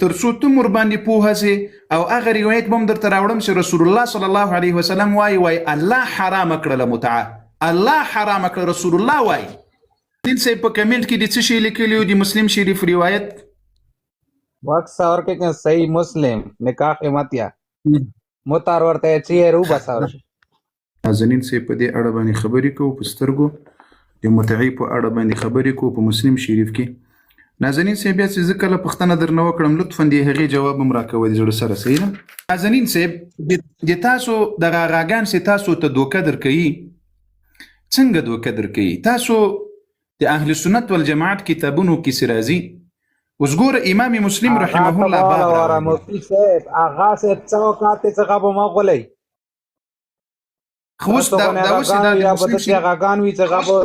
تر څو ته مور باندې پوهه سي او هغه روایت به هم درته راوړم چې رسول الله صلی الله علیه وسلم وایي الله حرام کړله متعه، الله حرام کړه، رسول الله وایي. دین صاحب په کمنټ کې د څه شی لیکلی و د مسلم شریف روایت؟ وقت اور کہ صحیح مسلم نکاح قیمتیا متار ورته چې رو بساور. نازنین صاحب په دې اړه باندې خبرې کوو، په سترګو د متعې په اړه باندې خبرې کوو په مسلم شریف کې. نازنین صاحب بیا چې زه کله پوښتنه درنه وکړم لطفا د هغې جواب هم راکوئ د زړه سره، صحیح ده؟ نازنین صاحب د تاسو دغه غاګان چې تاسو ته دوکه درکوي، څنګه دوکه درکوي؟ تاسو د اهل سنت والجماعت کتابونو کې چې راځي، اوس ګوره امام مسلم رحمه الله باب راوړي. مفتی صاحب هغه څه څوکات څخه به ما غولي خو اوس دا اوس دا مسلم شي غاګان وی څخه به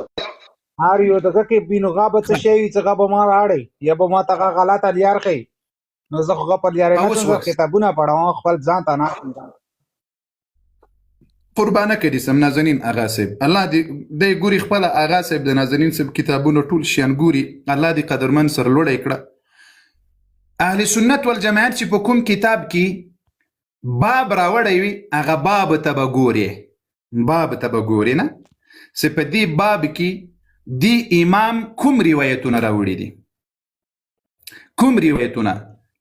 هر یو دغه کې بینو غابه څه شي څخه به ما راړي یا به ما ته غلطه لیار خي. نو زه خو په لیار نه کتابونه پڑھاوم، خپل ځان ته نه قربانه کړي سم. نازنین اغا صاحب الله دې ګوري خپل اغا صاحب د نازنین صاحب کتابونو ټول شیان ګوري، الله دې قدرمن سره لوړی کړه. اهل سنت والجماعت چې په کوم کتاب کې باب راوړی وي هغه باب ته به ګوري، باب ته به ګوري نه چې په دې باب کې دی امام کوم روایتونه راوړي دي، کوم روایتونه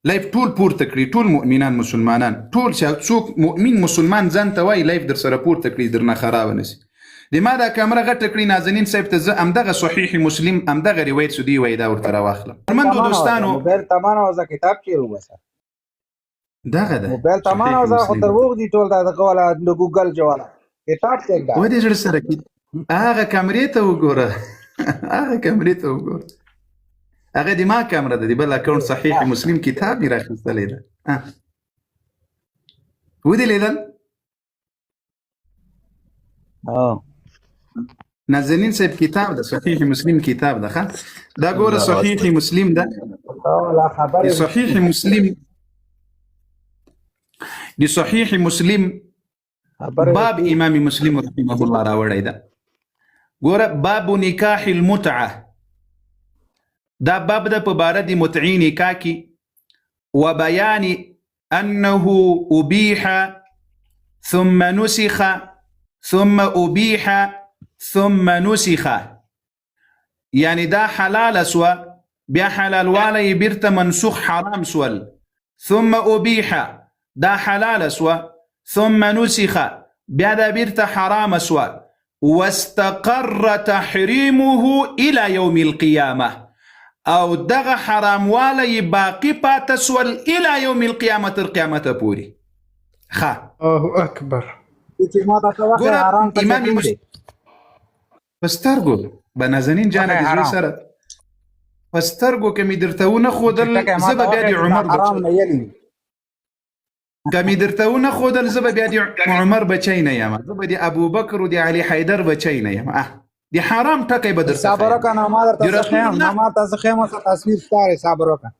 لایف ټول پورته کړي، ټول مؤمنان مسلمانان ټول څوک مؤمن مسلمان ځان ته وایي لایف در سره پورته کړي درنه خراب نشي. د ما دا کیمره غټه کړي نازنین صاحب ته زه همدغه صحیح مسلم همدغه روایت سودی وای دا ورته راواخلم. هرمندو دوستانو موبایل تمانه او کتاب کې وباسه دغه ده موبایل تمانه او خو تر وګ دي ټول دا کوله د ګوګل جواله کتاب څنګه دا و دې جوړ سره کې هغه کیمرې ته وګوره هغه کیمرې ته وګوره هغه د ما کیمره ده، د بل اکاونټ صحیح مسلم کتاب یې راخیستلی ده. ودې لیدل نازنین صاحب کتاب ده، صحیح مسلم کتاب ده. دا ګوره صحیح مسلم ده، د صحیح مسلم د صحیح مسلم باب امام مسلم رحمه الله راوړی ده. ګوره باب نکاح المتعه، دا باب ده په باره د متعې نکاح کې، وبیان انه ابیح ثم نسخ ثم ابیح ثم نسخ، یعنی دا حلال سوا بیا حلال والی بیرته منسوخ حرام سول، ثم ابیح دا حلال سوا ثم نسخ بیا دا بیرته حرام سوا، واستقر تحریمه الى یوم القیامه، او دغه حرام والی باقی پاته سول الى یوم القیامه تر قیامته پوری. الله اکبر. ګوره امام مسلم په سترګو به نازنین جانه د زړه سره په سترګو که مې درته ونه ښودل زه به بیا د عمر که مې درته ونه ښودل زه به بیا د عمر بچی نه یم، زه به د ابوبکر و د علي حیدر بچی نه یم. د حرام ټکی به درته صبر وکړه نو ما درته خیم نو ما تاسو خیم تصویر ستاره صبر وکړه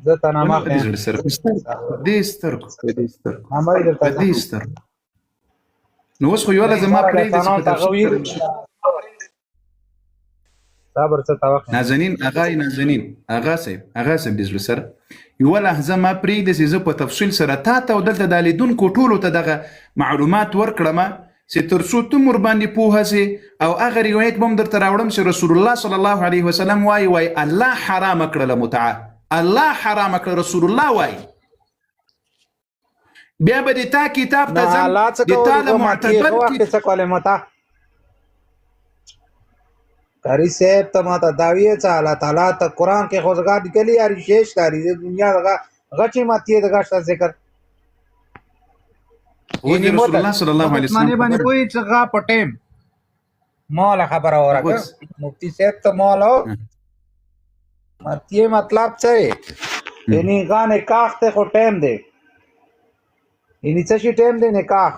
زه ته نه ما خیم دې سترګو په دې سترګو نو اوس خو یوله زما پرېږدې صبر څه ته وخت نازنین اغا صاحب د زړه سره یوه لحظه ما پرېږدې چې زه په تفصیل سره تا ته او دلته د لیدونکو ټولو ته دغه معلومات ورکړمه چې تر څو ته مور باندې پوهه سي او هغه روایت به هم درته راوړم چې رسول الله صلی الله علیه وسلم وایي الله حرام کړله متعه، الله حرام کړه، رسول الله وایي. بیا به د تا کتاب ته ځم د تا د معتقد قاری صاحب ته ماته داویه چې الله تعالی ته قرآن کې خوځګار لیکلي یا ریشیش کاری د دنیا دغه غچې ماتیې دغه شته ذکر ودې رسول الله صلی الله علیه وسلم باندې کوئی څنګه پټیم مولا خبره اورګه مفتی صاحب ته مولا ماتیې مطلب څه یعنی غانه کاخ ته خو ټیم دی یعنی څه شي ټیم دی نکاح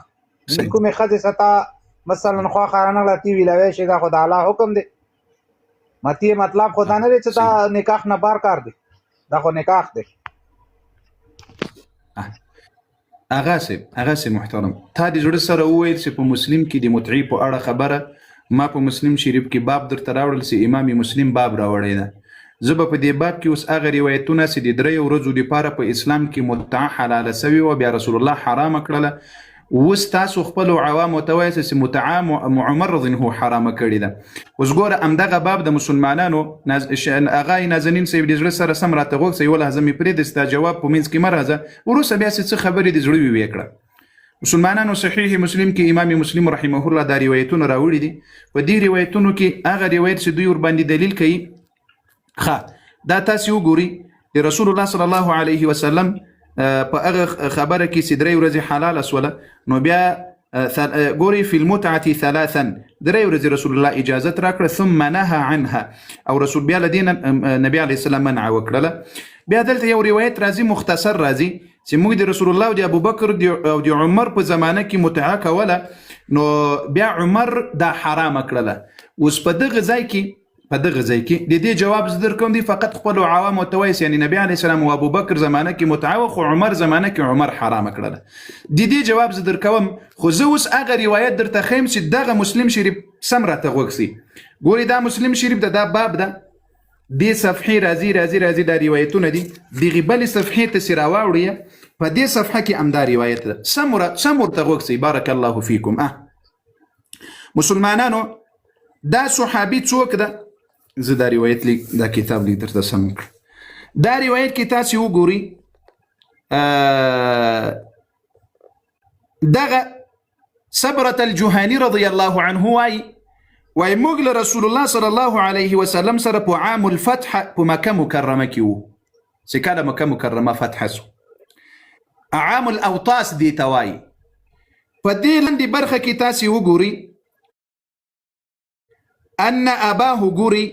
کومه خځه ستا مثلا خو خارانه لتی ویلوي شي دا خدای الله حکم دی ماتیې مطلب خدا نه لري چې دا نکاح نه بار کار دی دا خو نکاح دی. اغا صاحب محترم تا د زړه سره وویل چې په مسلم کې د متعې په اړه خبره ما په مسلم شریف کې باب درته راوړل چې امام مسلم باب راوړی ده. زه به په دې باب کې اوس هغه روایتونه چې د 3 ورځو لپاره په اسلام کې متعه حلاله سوي او بیا رسول الله حرام کړله، اوس تاسو خپل عوامو ته وایئ چې متعه معمرض هو حرام کړې ده. اوس ګوره همدغه باب د مسلمانانو اغای نازنین صاحب د زړه سره سم راته غوږ چې ول هزمې پرې د ستا جواب په منځ کې مه راځه، وروسته بیا څه خبرې د زړه وی وکړه. مسلمانانو صحیح مسلم کې امام مسلم رحمه الله دا روایتونه راوړي دي. په دې روایتونو کې هغه روایت چې دوی ور باندې دلیل کوي دا تاسو وګورئ د رسول الله صلی الله علیه وسلم په هغه خبره کې چې 3 ورځې حلال اسوله، نو بیا ګوري فی المتعه 3 3 ورځې رسول الله اجازه راکړه ثم نهى عنها، او رسول بیا لدین نبی علیه السلام منع وکړه. بیا دلته یو روایت راځي مختصر راځي چې موږ د رسول الله او د ابوبکر او د عمر په زمانه کې متعه کوله، نو بیا عمر دا حرام کړله. اوس په دغه ځای کې د دې جواب زدر کوم دی فقط خپل عوام او تویس، یعنی نبی علیه السلام او ابوبکر زمانه کې متعه خو عمر زمانه کې عمر حرام کړله. د دې جواب زدر کوم، خو زه اوس هغه روایت درته خیم چې دغه مسلم شریف سم راته غوښسي. ګوري دا مسلم شریف دا باب ده، دې صفحې راځي دا روایتونه دي، دغه بل صفحې ته سراوړی په دې صفحه کې امدا روایت ده، سم ورته غوښسي. بارک الله فیکم. مسلمانانو دا صحابي څوک ده؟ زه دا روایت دا کتاب لیک درته سم کړ. دا روایت کې تاسو وګورئ دغه صبرة الجهاني رضی الله عنه وای موږ له رسول الله صلی الله علیه وسلم سره په عام الفتح په مکه مکرمه کې وو، چې کله مکه مکرمه فتح شو. عام الاوطاس دی توای. په دې لاندې برخه کې تاسو وګورئ ان اباه ګوري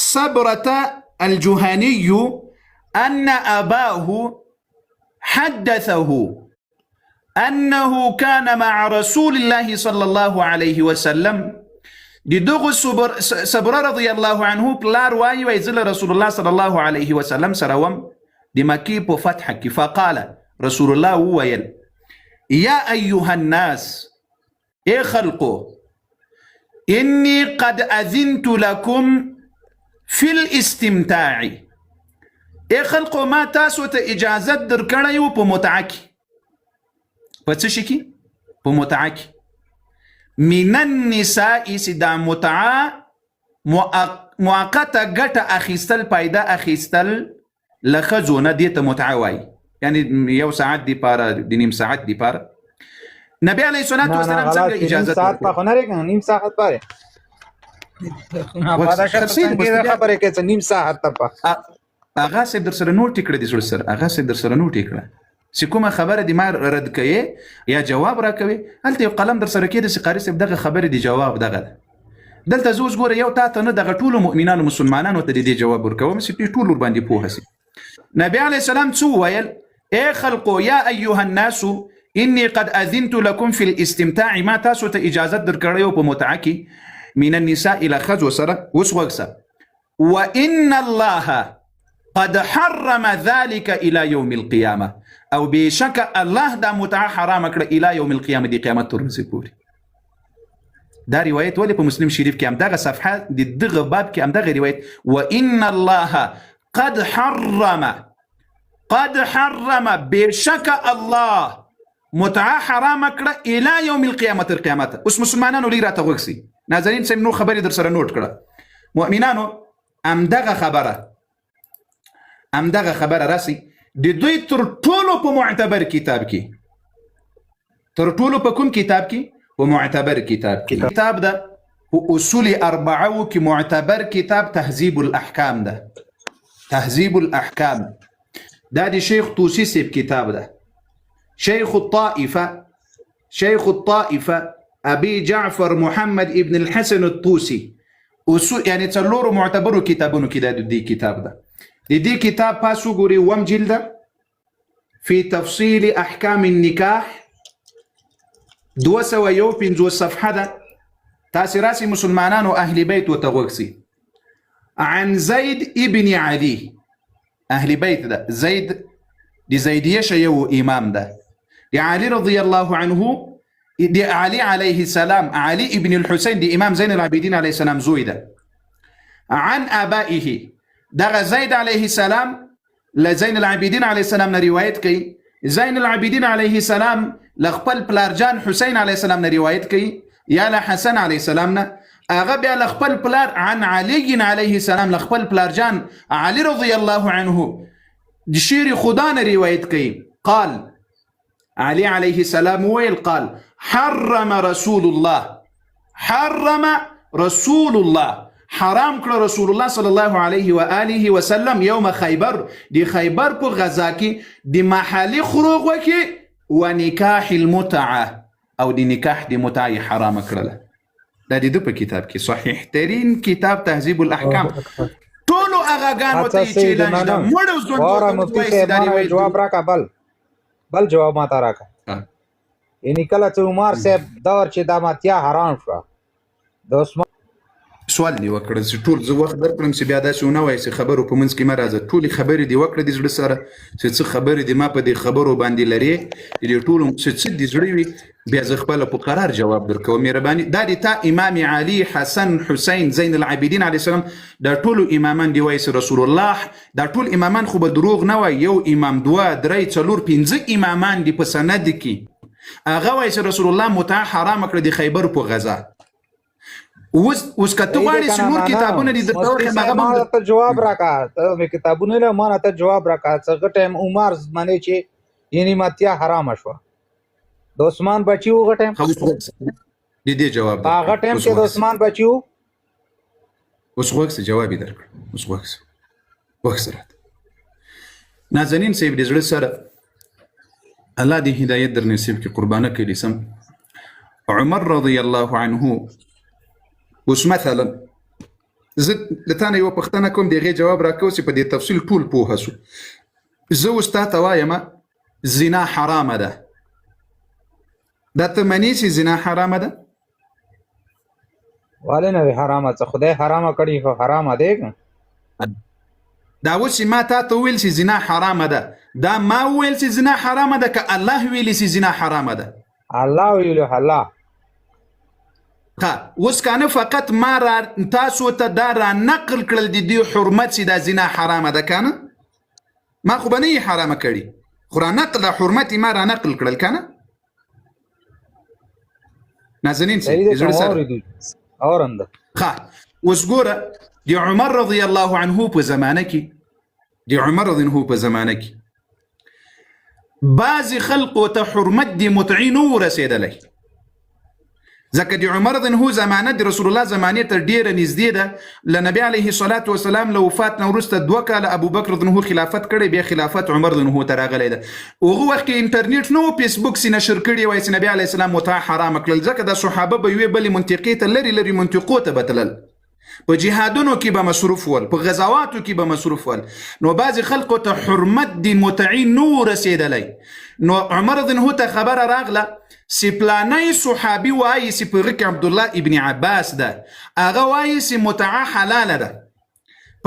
صبرة الجهني أن أباه حدثه أنه كان مع رسول الله صلى الله عليه وسلم. دغه صبر رضي الله عنه پلار وایي ویزل رسول الله صلى الله عليه وسلم سروم د مکې په فتح کې، فقال رسول الله وویل يا أيها الناس اي خلقو إني قد أذنت لكم في الاستمتاع. اي خلقو ما تاسو ته اجازه درکړی و په متعه کې. په څه شي کې؟ په متعه کې. من النساء سدا متعه مؤقته ګټه اخیستل، پیدا اخیستل لخزونه دې ته متعه وایي، یعنی یو ساعت دی پاره د نیم ساعت دی پاره. نبی علیه الصلاة والسلام څنګه اجازه ساعت په خونه رګ نیم ساعت پاره خبره کې نیم ساعت ته هغه سه در سره نوٹ کړی د زړه سره، هغه سه در سره نوٹ کړه چې کومه خبره دی ما رد کړي یا جواب راکوي، هلته یو قلم در سره کې د سقاری سه دغه خبره دی جواب دغه دلته زوس ګوره یو تاته نه دغه ټول مؤمنانو مسلمانانو ته دی جواب ورکوم چې ټول ور باندې پوه سي. نبی علیه السلام څو ویل؟ اے خلقو یا ایها الناس إني قد أذنت لكم في الاستمتاع، ما تاسو ته اجازه درکړیو په متعه کې من النساء الى خذ وسره وسوغسه، وإن الله قد حرم ذلك الى يوم القيامه، او بشك الله دا متعه حرام کړ الى يوم القيامه، دی قیامت تر ورځې پورې. دا روایت ولې په مسلم شریف کې هم دغه صفحه د دغه باب کې هم دغه روایت وإن الله قد حرم بشك الله متعه حرام کړه الى يوم القيامه تر قیامت. اوس مسلمانانو لري راته وګسي ناظرین سم نو خبرې در سره نوٹ کړه. مؤمنانو امدغه خبره راسي د دوی تر ټولو په معتبر کتاب کې، تر ټولو په کوم کتاب کې؟ په معتبر کتاب ده په اصول اربعه کې معتبر کتاب تهذیب الاحکام ده. تهذیب الاحکام دا د شیخ طوسی سیب کتاب ده. شيخ الطائفة أبي جعفر محمد ابن الحسن الطوسي، يعني تلورو معتبرو كتابونو كده دي كتاب ده. دي كتاب باسو غوري وم جلده في تفصيل أحكام النكاح 250 صفحة ده تاسراسي مسلمانان وأهل بيت وتغوكسي عن زيد ابن علي. أهل بيت ده زيد دي زيدية شيو إمام ده دي علي رضي الله عنه، دي علي عليه السلام، علي ابن الحسين دي إمام زين العابدين عليه السلام زوي ده. عن آبائه دغه زید علیه السلام لزین العابدین علیه السلام نه روایت کوي زین العابدین علیه السلام لخپل پلارجان حسین علیه السلام نه روایت کوي یا له حسن علیه السلام نه هغه بیا لخپل پلار عن علی علیه السلام لخپل پلارجان علی رضی الله عنه د شیر خدا نه روایت کوي قال علي عليه السلام ويل قال حرم رسول الله حرام کړ رسول الله صلی الله علیه و آله وسلم یوم خیبر دی خیبر په غزا کې د محلي خروغ وکي و نکاح المتعه او د نکاح د متعه حرام کړل دا د په کتاب کې صحیح ترين کتاب تهذیب الاحکام ټولو اغاګانو ته چیلنج دا مړو زون جواب راکا بل جواب ما تا راکا یعنی کله چې عمر صاحب دور چې د ماتیا حرام شو د عثمان سوال دی وکړه چې ټول زه وخت درکړم چې بیا داسې ونه وایي چې خبرو په منځ کې مه راځه ټولې خبرې دې وکړه د زړه سره چې څه خبرې دې ما په دې خبرو باندې لرې دې ټولو چې څه دې زړه وي بیا زه خپله په قرار جواب درکوم مهرباني دا دې تا امام علي حسن حسین زین العابدین علیه السلام دا ټولو امامان دې وایي چې رسول الله دا ټول امامان خو به دروغ نه وایي یو امام دوه درې څلور پنځه امامان دي په سند کې هغه وایي چې رسول الله متعه حرام کړه د خیبر په غزا اوس کته غواړي چې نور کتابونه دي درته ما ته جواب راکا ته کتابونه له ما ته جواب راکا څنګه ټیم عمر باندې چې یعنی ماتیا حرام شو د عثمان بچیو غټم دې جواب هغه ټیم کې د عثمان بچیو اوس وخت جواب درکړ اوس وخت سره نازنین سیب دې زړه سره الله دې هدایت در نصیب کې قربانه کړي سم عمر رضی الله عنه اوس مثلا زه د تا نه یوه پوښتنه کوم د هغې جواب راکوو چې په دې تفصیل ټول پوهه سو زه اوس تا ته وایم زنا حرامه ده دا ته منې چې زنا حرامه ده ولې نه وي حرامه څه خدای حرامه کړي خو حرامه دی دا اوس چې ما تا ته وویل چې زنا حرامه ده دا ما وویل چې زنا حرامه ده که الله ویلي چې زنا حرامه ده الله ویلو الله اوس کنه فقط ما را تاسو ته دا را نقل کړل د دې حرمت چې دا زنا حرامه ده کنه ما خو به نه یې حرامه کړي خو را نقل حرمت ما را نقل کړل کنه نازنین زړه سره اورنده اوس ګوره د عمر رضی الله عنه په زمانه کې بعضې خلقو ته حرمت د متعې نه ورسېدلی ځکه د عمر رضی الله زمانه د رسول الله زمانې ته ډیره نږدې ده له نبي علیه الصلاة والسلام له وفات نه وروسته 2 کاله ابوبکر رضی الله خلافت کړی بیا خلافت عمر رضی الله ته راغلی ده هغه وخت کې انټرنیټ نه و فیسبوک سې نشر کړی وای چې نبي علیه السلام متعه حرامه کړل ځکه د صحابه به یوې بلې منطقې ته لرې منطقو ته به تلل په جهادونو کې به مصروف ول په غزواتو کې به مصروف ول نو بعضې خلکو ته حرمت د متعې نه ورسېدلی نو عمر رضی الله ته خبره راغله چې پلانی صحابي وایي چې په هغه کې عبدالله ابن عباس ده هغه وایي چې متعه حلاله ده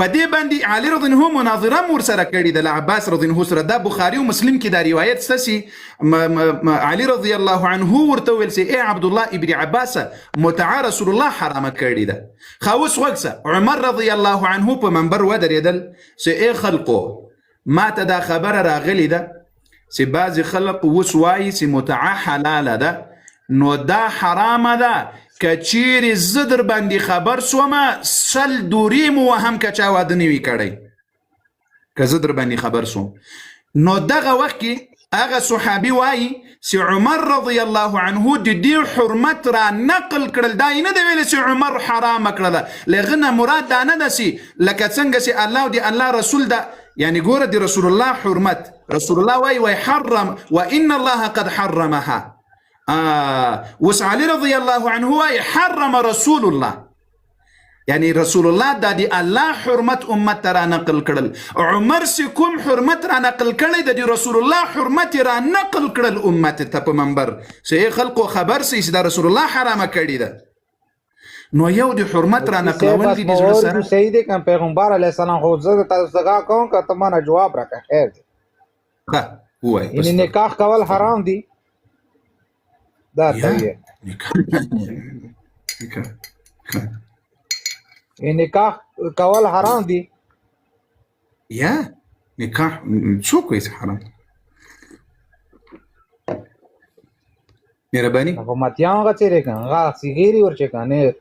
په دې باندې علي رضی الله مناظره هم ورسره کړې ده له عباس رضی الله سره دا بخاري او مسلم کې دا روایت شته چې علي رضی الله عنه ورته ویل چې ای عبدالله ابن عباس متعه رسول الله حرامه کړې ده خو اوس وګسه عمر رضی الله عنه په منبر ودرېدل چې ای خلقو ما ته دا خبره راغلې ده چې بعضې خلق اوس وایي چې متعه حلاله ده نو دا حرامه ده که چیرې زه در باندې خبر سومه 100 دورې مو هم که چا واده نه وي کړی که زه در باندې خبر سوم نو دغه وخت کې هغه صحابي وایي چې عمر رضی الله عنه د دې حرمت را نقل کړل دا یې نه دی ویلی چې عمر حرامه کړله له هغه نه مراد دا نه ده چې لکه څنګه چې الله او د الله رسول ده يعني ګوره د رسول الله حرمت رسول الله وای حرم وان الله قد حرمها وس علي رضي الله عنه وای حرم رسول الله يعني رسول الله دا دی الله حرمت امت ترا نقل کړل عمر سي کوم حرمت را نقل کړی د رسول الله حرمت را نقل کړل امت ته په منبر سي خلقو خبر سي دا رسول الله حرامه کړی ده نو یو د حرمت را نقلول دي د سره سید کم پیغمبر علیه السلام خو زه تاسو څنګه کوم که ته ما جواب راکړه خیر دی ها وای یعنی نکاح کول حرام دي دا ته نکاح کول حرام دي. یا نکاح څوک وایي حرام؟ مهرباني هغه ماتیان هغه چیرې کړه هغه سیګيري ورچې کنه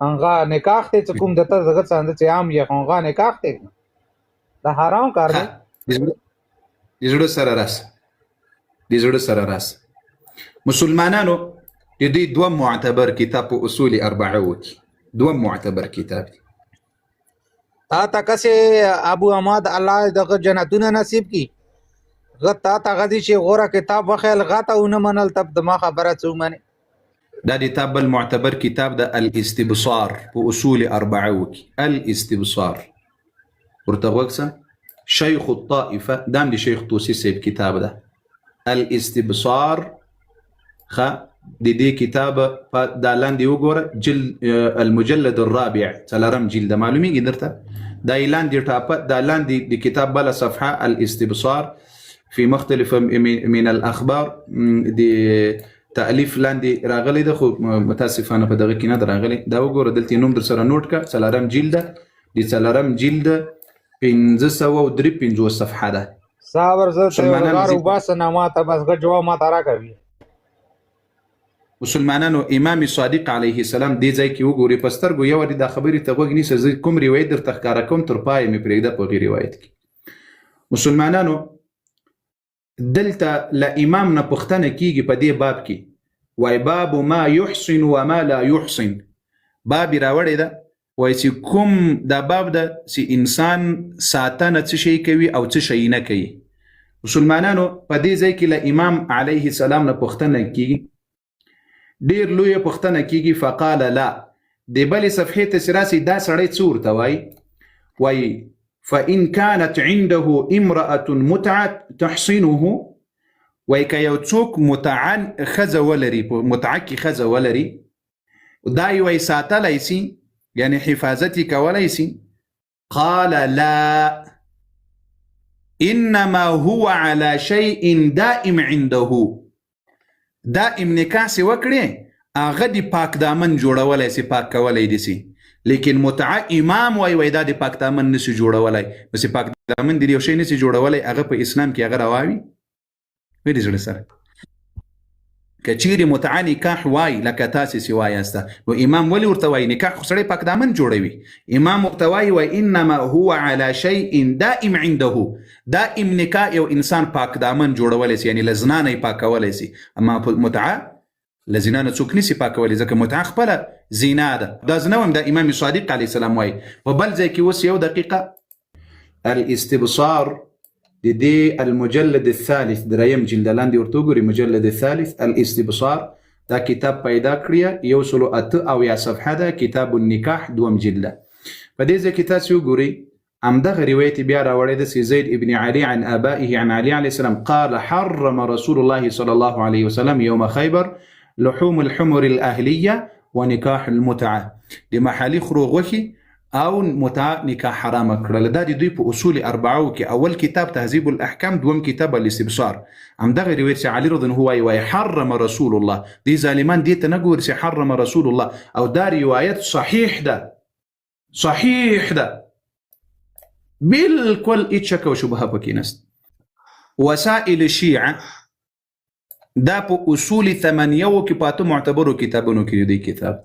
هغه نکاح ته چې کوم دته زګر څنګه چې عام یې هغه نکاح ته دا حرام کار دی. د زړه سره راس د زړه سره راس مسلمانانو د دې دوه معتبر کتاب په اصول اربعه وکي دوه معتبر کتاب دي. تا کسه ابو احمد الله دغه جنتونه نصیب کی غتا تا غدي چې غوره کتاب وخیل غته ونه منل تب د ما خبره څو منه. دا د کتاب المعتبر کتاب د الاستبصار په اصول اربعه وکي الاستبصار ورته وکسه شيخ الطائفه دام دي شيخ توسي سيب كتاب ده الاستبصار خ دي كتابه دالان دي وګوره جلد المجلد الرابع تلرم جلد معلومي قدرته دايلان دي ټاپه دالان دي كتاب بلا صفحه الاستبصار في مختلف من الاخبار دي تألیف لاندې راغلی ده خو متاسفانه په دغه کې نه راغلی دا وګوره دلته نوم در سره نوٹ کا څلورم جلد دي څلورم جلد 553 صفحه ده. صابر زه ته غارو باس نه ما ته بس جواب ما ترا کوي. مسلمانانو امام صادق علیه السلام دې ځای کې وګوري پسترګو یو د خبرې ته وګنی سزي کوم روایت در تخکار کوم تر پای می پرېږده په غیر روایت کې. مسلمانانو دلته ل امام نه پښتنه کیږي په دې باب کې وای باب ما يحسن وما لا يحسن باب راوړی ده وای چې کوم دا باب ده چې انسان ساتنه څه شي کوي او څه شي نه کوي. مسلمانانو په دې ځای کې ل امام علیه السلام نه پښتنه کیږي ډیر لوی پښتنه کیږي فقال لا د بل صفحه ته سراسي دا سړی څور ته وای فإن كانت عنده امرأة متعة تحصنه ويكا يوتسوك متعن خزا ولري متعكي خزا ولري داي ويساتا ليسي يعني حفاظتي كوليسي قال لا إنما هو على شيء دائم عنده دائم نکاح وکړي هغه دی پاک دامن جوړولای سي پاک کولای دي سي لیکن متع امام وای دا د پاک دامن نشي جوړولای بس پاک دامن دی یو شی نشي جوړولای هغه په اسلام کې هغه راوي ویل زړه سره کچيري متع نکاح وای لکه تاسو سی وای است نو امام ولی ورته وای نکاح خسړی پاک دامن جوړوي امام ورته وای و انما هو على شيء دائم عنده دائم نکاح یو انسان پاک دامن جوړولای سي یعنی لزنا نه پاکولای سي اما متع لزنا نه څوک نشي پاکولای ځکه متع خپل زنا ده دا زنوم د امام صادق علیه السلام وای په بل ځای کې وس یو دقیقه الاستبصار دي المجلد الثالث دریم جلد لاندې ورته ګوري مجلد الثالث الاستبصار دا کتاب پیدا کړی یو سلو اته او یا صفحه ده کتاب النکاح دوم جلد په دې ځای کې تاسو ګوري امدغه روایت بیا راوړی د زید ابن علي عن ابائه عن علي عليه السلام قال حرم رسول الله صلى الله عليه وسلم يوم خيبر لحوم الحمر الاهليه ونکاح المتعه د محلي خروغوخي او متعه نکاح حرام کړل دا د دوی په اصول اربعه کې اول کتاب تهذيب الاحکام دوم کتاب الاستبصار امدغه روایت علي رضی الله عنه وای حرم رسول الله دي ظالمان دي ته نګور سي حرم رسول الله او دا روایت صحیح ده بالکل هیڅ شک او شبهه پکې نشته. وسائل الشيعه دا په اصول 8 کې پاتو معتبرو کتابونو کې دی کتاب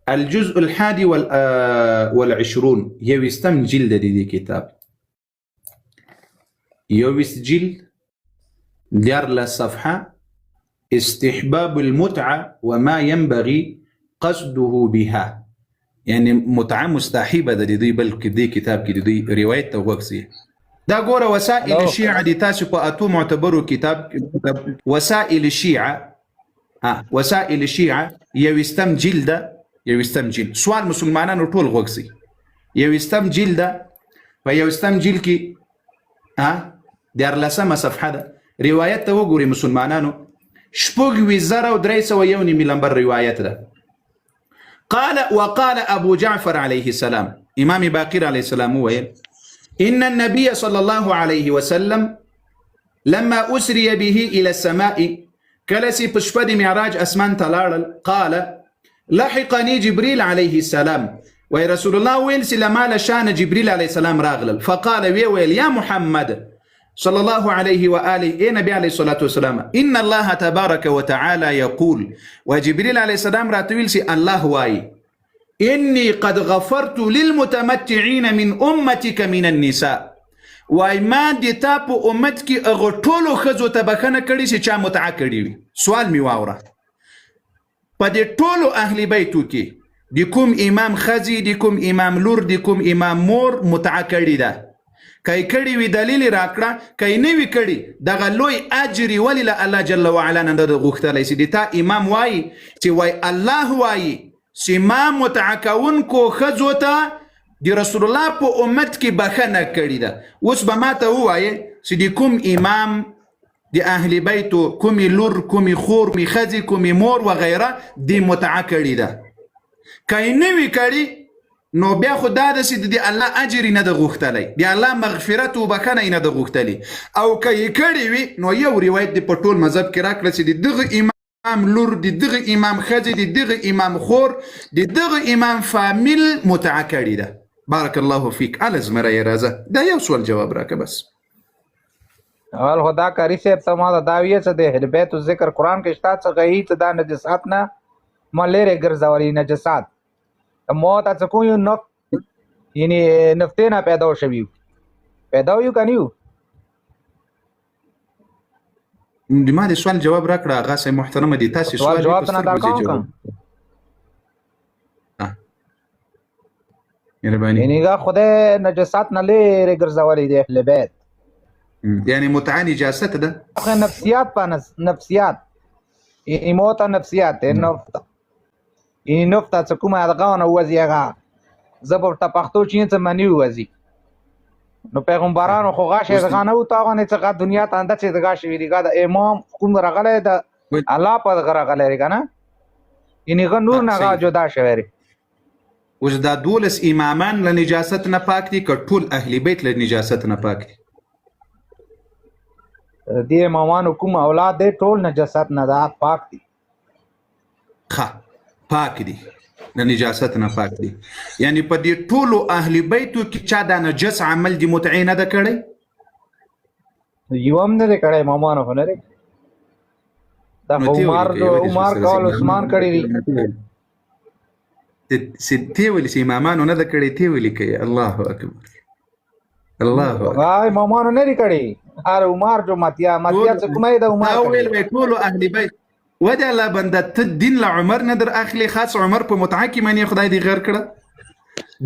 الجزء 21 يوستم جلد دي كتاب يوست جلد ديار للصفحة استحباب المتعة وما ينبغي قصده بها يعني متعة مستحبة دي بل دي كتاب دي رواية توقسي دا غورة وسائل الشيعة دي تاسو اتو معتبرو كتاب وسائل الشيعة وسائل الشيعة يوستم جلد سوال مسلمانانو ټول غوښسي یوستم جلد په یوستم جلد کې د 14 صفحه ده روایت ته وګوري مسلمانانو شپږ وزره او 301 نمبر روایت ده وقال ابو جعفر عليه السلام امام باقر عليه السلام ويل ان النبي صلى الله عليه وسلم لما اسري به الى السماء كلسي بشپد معراج اسمان تلاړل قال لحقني جبريل عليه السلام وای رسول الله ویل چې لمال شان جبريل عليه السلام راغلل فقال ویل یا محمد صلى الله عليه وآله اي نبي عليه الصلاة والسلام إن الله تبارك وتعالى يقول وجبريل عليه السلام راتويل سي الله واي إني قد غفرت للمتمتعين من أمتك من النساء واي ما دي تاپو امتك اغطولو خزو تبخنه کړي سي چا متعه کړي سوال می واوره په دې ټولو اهل بیتو کې د کوم امام خزي د کوم امام لور د کوم امام مور متعه کړي ده کای کړي وی دلیل راکړه کای نه وی کړي دغه لوی اجر ولی له الله جل وعلا نه د غوښتلې سي د تا امام وای چې وای الله وای چې ما متعکون کو خزو ته د رسول الله په امت کې بخنه کړي ده اوس به ما ته وایي چې د کوم امام د اهل بیتو کوم لور کوم خور می خزي کوم مور و غیره د متعه کړي ده کای نه وی کړي نو بیا خدا د سید دی الله اجر نه د غوښتلی دی الله مغفرت او بخنه نه د غوښتلی او کای کړي وی نو یو روایت د پټول مذهب کې راکړه چې دغه امام لور دغه امام خزي دغه امام خور دغه امام فامیل متعه کړي ده بارك الله فيك على زمره يا رازه دا یو سوال جواب راکه بس اول خدا کاری سے تمام داویه څه د اهل بیت ذکر قران کې شتا څه غي ته د نجسات نه ملره ګرځولي نجسات موت څه کو یو نو یعنی نفتینا پیدا شوی پیدا یو کنيو د ما د سوال جواب راکړه هغه سه محترم دي تاسو سوال جواب نه درکاو یعنی دا خدای نجسات نه لري ګرځولي دی اهل بیت يعني متعه نجاسته ده اخه نفسيات پانس نفسيات موت نفسيات نفط این نفط څه کومه دغه وزیغه زبر ته پښتو چین څه منی وزي نو پیغمبرانو خو غاشه دغه نه و تاغه نه څه دنیا ته اند چې دغه شوی دیګه د امام کوم رغله د الله په غرغله لري کنه یعنی غ نور نه جدا شوی اوس دا دولس امامان له نجاست نه پاک دي که ټول اهل بیت له نجاست نه پاک دي دی امامانو کوم اولاد دي ټول نجاست نه دا پاک دي پاک دي له نجاست نه پاک دي یعنی په دې ټولو اهل بیتو کې چا دا نجس عمل دي متعینه ده کړی یو هم نه کړی امامانو خو نه لري دا عمر کول عثمان کړی دي ستي ولي سي امامانو نه ده کړی تی ولي کوي الله اکبر الله اکبر وای امامانو نه لري کړی هر عمر جو ماتیا څه کومه ده عمر ویل ټولو اهل بیت ودا لا بنده الدين لعمر ندر اخلي خاص عمر په متعاکی منی خدای دی غیر کړه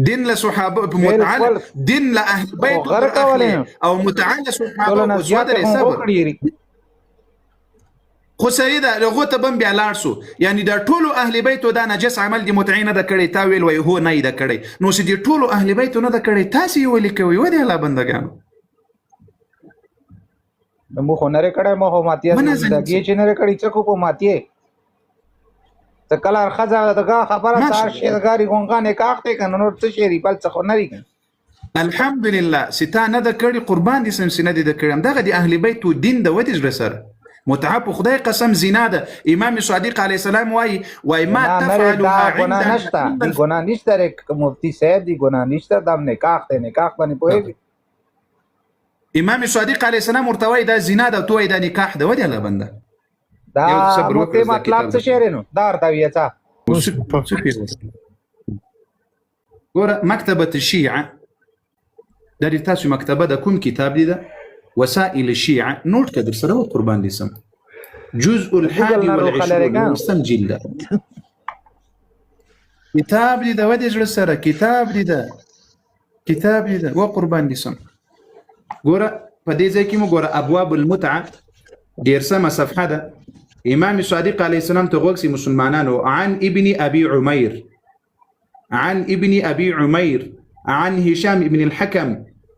دین له صحابه په متعال دین له اهل بیت او متعال صحابه او زوادر حساب خو سیدا لغه ته بم بیا لاړسو یعنی دا ټولو اهل بیت دا نجس عمل دی متعینه ده کړي تا ویل وای هو نه ده کړي نو چې دی ټولو اهل بیت نه ده کړي تاسو ویل کوي ودا لا بندگانو مو خو نره کړه مو ماتیا زندگی چې نره کړي څه کو په ماتیه ته کله خزا دغه خبره تار شیرګاری ګونګانه کاخته کنه نور څه شری بل څه خو نری الحمدلله ستانه د کړي قربان دي سمسنه دي د کړم دغه د اهل بیت دین د ودی رسره متعب خدای قسم زنا ده امام صادق علیه السلام وای ما تفعلها ګناه نشته ګناه نشته مفتی صاحب دی ګناه نشته د نکاح ته نکاح باندې پوهیږي امام صادق علیه السلام ورته دا زنا ده توي دا نکاح ده ودی الله بنده دا مفتی مطلب څه شعر نو دا ورته ویتا ګوره مکتبه الشيعه دا تاسو مکتبه ده کوم کتاب دی ده وسائل الشيعه نوٹ کدر سره قربان دي سم جزء الحادي والعشرين مستمجل ده كتاب دي ده ودي جل سره كتاب دي ده وقربان دي سم ګوره په دې ځای کې مو ګوره ابواب المتعه ډیر سمه صفحه ده امام صادق علیه السلام ته غوښتي مسلمانانو عن ابن ابي عمير عن هشام ابن الحكم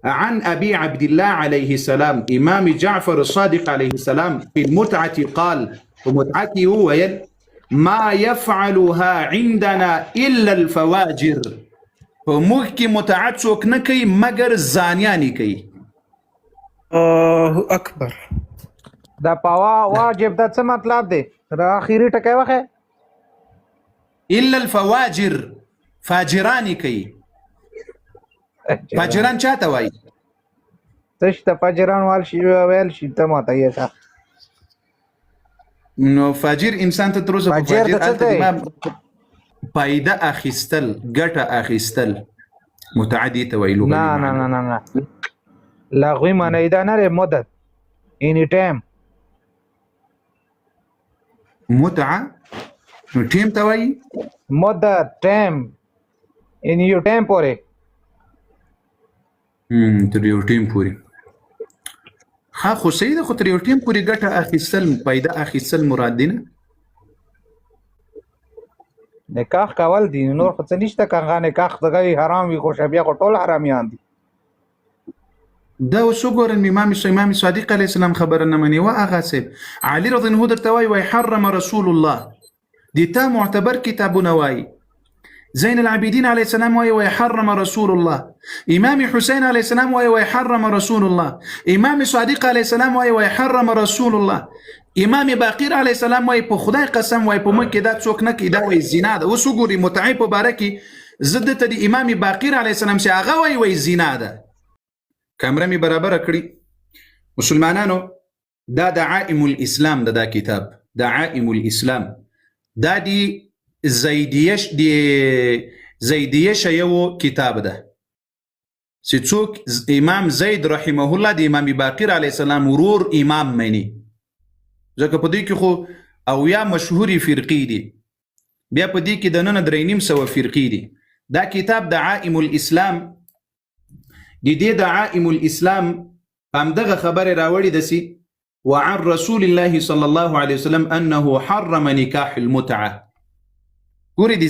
عن ابي عبد الله عليه السلام امام جعفر الصادق عليه السلام في المتعه قال ومتعتي هو ما يفعلها عندنا الا الفواجر فموږ متعت څوک نه کوي مگر زانیانی کوي الله اکبر دا پاوا واجب دا څه مطلب دی را اخیری ټکی واخه الا الفواجر فاجران کوي. فاجران چاته وایي؟ تش ته فجران ویل شي ته ماته یې ښه. نو فاجر انسان ته تر اوسه په فاجر فاجر ته څه هلته دی؟ امام فایده اخیستل، ګټه اخیستل متعدي ته وایي لغوي نه نه معنی. نه نه نه لغوي معنی دا نه دی مدد اینی ټایم. متعه نو ټیم ته وایي. مدد ټایم ان یو ټایم پورې. تر یو ټیم پورې. ها خو صحیح ده، خو تر یو ټیم پورې ګټه اخیستل، فایده اخیستل مراد دی نه. نکاح کول دي نور خو څه نشته. که نکاح دغه حرام وي خو بیا خو ټول حرامیان دي. دا اوس وګورئ امام صادق علیه السلام خبره نه مني. هغه صاحب علي رضی الله عنه درته وایي وحرم رسول الله، دي تا معتبر کتابونه وایي. زين العابدين عليه السلام ويحرم رسول الله، إمام حسين عليه السلام ويحرم رسول الله، إمام صادق عليه السلام ويحرم رسول الله، إمام باقر عليه السلام وي په خدای قسم وي په مکه دا څوک نه کی دا وي زنا ده. اوس وګوري متعی په باره کې ضد ته د امام باقر عليه السلام چې هغه وي زنا ده. کامره می برابر کړی. مسلمانانو دا دعائم الاسلام دا کتاب دعائم الاسلام دا دی زیدیش یو کتاب ده چې څوک امام زید رحمه الله د امام باقر علیه السلام ورور امام مني. ځکه په دې کې خو او یا مشهوري فرقې دي، بیا په دې کې د نن 350 فرقې دي. دا کتاب دعائم الاسلام د دې دعائم الاسلام همدغه خبره راوړي دسي وعن رسول الله صلى الله عليه وسلم انه حرم نکاح المتعه. ګوري د